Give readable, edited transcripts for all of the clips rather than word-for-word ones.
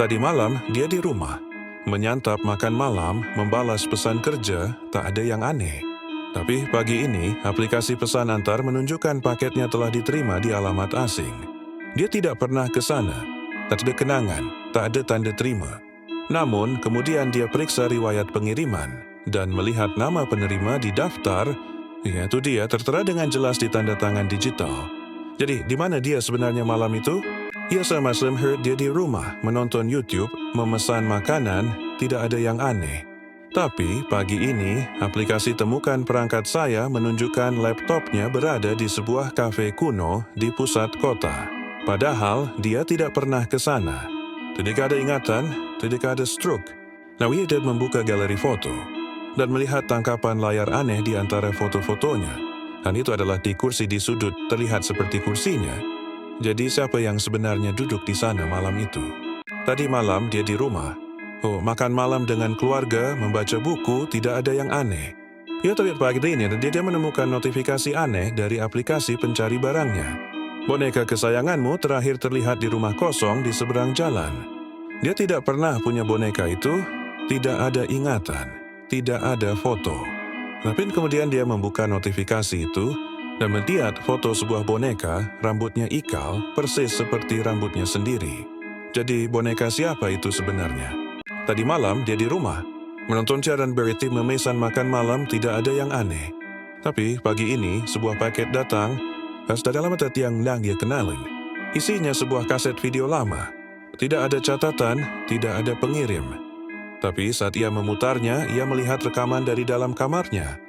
Tadi malam dia di rumah, menyantap makan malam, membalas pesan kerja, tak ada yang aneh. Tapi pagi ini, aplikasi pesan antar menunjukkan paketnya telah diterima di alamat asing. Dia tidak pernah ke sana, tak ada kenangan, tak ada tanda terima. Namun, kemudian dia periksa riwayat pengiriman dan melihat nama penerima di daftar, yaitu dia tertera dengan jelas di tanda tangan digital. Jadi, di mana dia sebenarnya malam itu? Ya, sama Slim Herd, dia di rumah, menonton YouTube, memesan makanan, tidak ada yang aneh. Tapi, pagi ini, aplikasi temukan perangkat saya menunjukkan laptopnya berada di sebuah kafe kuno di pusat kota. Padahal, dia tidak pernah ke sana. Tidak ada ingatan, tidak ada stroke. Nah, dia membuka galeri foto dan melihat tangkapan layar aneh di antara foto-fotonya. Dan itu adalah di kursi di sudut, terlihat seperti kursinya. Jadi siapa yang sebenarnya duduk di sana malam itu? Tadi malam dia di rumah. Makan malam dengan keluarga, membaca buku, tidak ada yang aneh. Ya, tapi pagi ini dia menemukan notifikasi aneh dari aplikasi pencari barangnya. Boneka kesayanganmu terakhir terlihat di rumah kosong di seberang jalan. Dia tidak pernah punya boneka itu, tidak ada ingatan, tidak ada foto. Tapi kemudian dia membuka notifikasi itu, dan melihat foto sebuah boneka, rambutnya ikal, persis seperti rambutnya sendiri. Jadi boneka siapa itu sebenarnya? Tadi malam dia di rumah, menonton siaran berita memesan makan malam, tidak ada yang aneh. Tapi pagi ini sebuah paket datang, dari alamat yang dia kenalin. Isinya sebuah kaset video lama. Tidak ada catatan, tidak ada pengirim. Tapi saat ia memutarnya, ia melihat rekaman dari dalam kamarnya.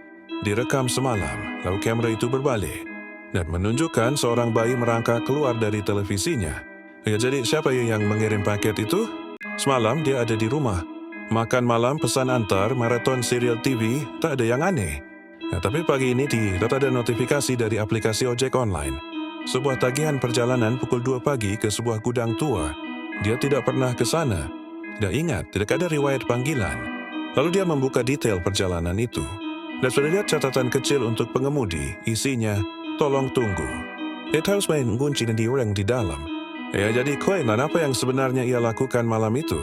Direkam semalam, lalu kamera itu berbalik dan menunjukkan seorang bayi merangkak keluar dari televisinya. Ya, jadi siapa yang mengirim paket itu? Semalam dia ada di rumah. Makan malam, pesan antar, maraton serial TV, tak ada yang aneh. Tapi pagi ini ada notifikasi dari aplikasi ojek online. Sebuah tagihan perjalanan pukul 2 pagi ke sebuah gudang tua. Dia tidak pernah ke sana. Tidak ingat, tidak ada riwayat panggilan. Lalu dia membuka detail perjalanan itu. Dan sudah lihat catatan kecil untuk pengemudi, isinya, tolong tunggu. Dia harus main kunci dan orang di dalam. Ya, jadi koinan apa yang sebenarnya ia lakukan malam itu?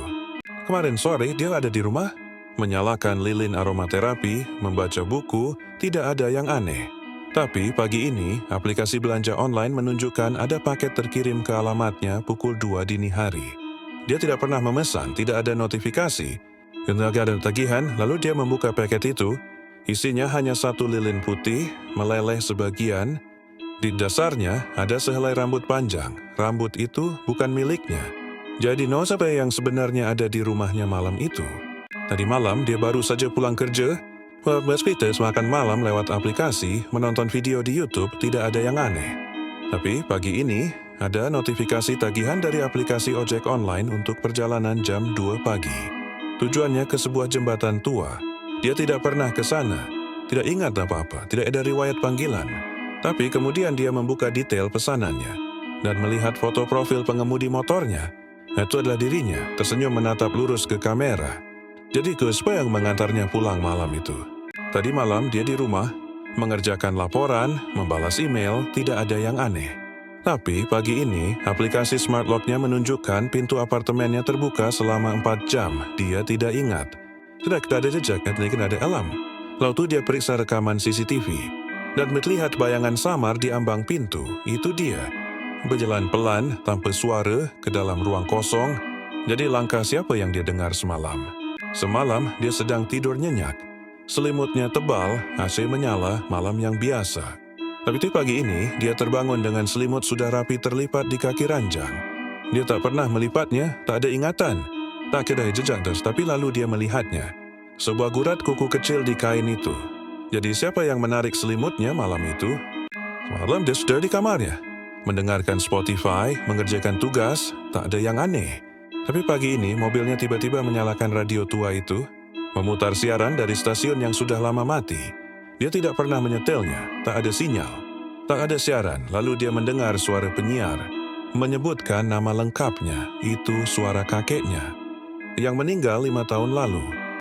Kemarin sore dia ada di rumah, menyalakan lilin aromaterapi, membaca buku, tidak ada yang aneh. Tapi pagi ini, aplikasi belanja online menunjukkan ada paket terkirim ke alamatnya pukul 2 dini hari. Dia tidak pernah memesan, tidak ada notifikasi. Ketika ada tagihan, lalu dia membuka paket itu. Isinya hanya satu lilin putih, meleleh sebagian. Di dasarnya ada sehelai rambut panjang. Rambut itu bukan miliknya. Jadi siapa yang sebenarnya ada di rumahnya malam itu? Tadi malam dia baru saja pulang kerja. Mas Peters makan malam lewat aplikasi, menonton video di YouTube, tidak ada yang aneh. Tapi pagi ini ada notifikasi tagihan dari aplikasi ojek online untuk perjalanan jam 2 pagi. Tujuannya ke sebuah jembatan tua. Dia tidak pernah ke sana, tidak ingat apa-apa, tidak ada riwayat panggilan. Tapi kemudian dia membuka detail pesanannya dan melihat foto profil pengemudi motornya. Itu adalah dirinya, tersenyum menatap lurus ke kamera. Jadi siapa yang mengantarnya pulang malam itu? Tadi malam dia di rumah, mengerjakan laporan, membalas email, tidak ada yang aneh. Tapi pagi ini, aplikasi Smart Lock-nya menunjukkan pintu apartemennya terbuka selama 4 jam. Dia tidak ingat. Sudah ada jejak, tidak ada alam. Lalu dia periksa rekaman CCTV dan melihat bayangan samar di ambang pintu. Itu dia. Berjalan pelan, tanpa suara, ke dalam ruang kosong. Jadi langkah siapa yang dia dengar semalam? Semalam dia sedang tidur nyenyak. Selimutnya tebal, AC menyala, malam yang biasa. Tapi pagi ini, dia terbangun dengan selimut sudah rapi terlipat di kaki ranjang. Dia tak pernah melipatnya, tak ada ingatan. Tak kira jejak, tapi lalu dia melihatnya. Sebuah gurat kuku kecil di kain itu. Jadi siapa yang menarik selimutnya malam itu? Malam dia sudah di kamarnya. Mendengarkan Spotify, mengerjakan tugas, tak ada yang aneh. Tapi pagi ini mobilnya tiba-tiba menyalakan radio tua itu, memutar siaran dari stasiun yang sudah lama mati. Dia tidak pernah menyetelnya, tak ada sinyal. Tak ada siaran, lalu dia mendengar suara penyiar. Menyebutkan nama lengkapnya, itu suara kakeknya. Yang meninggal 5 tahun lalu.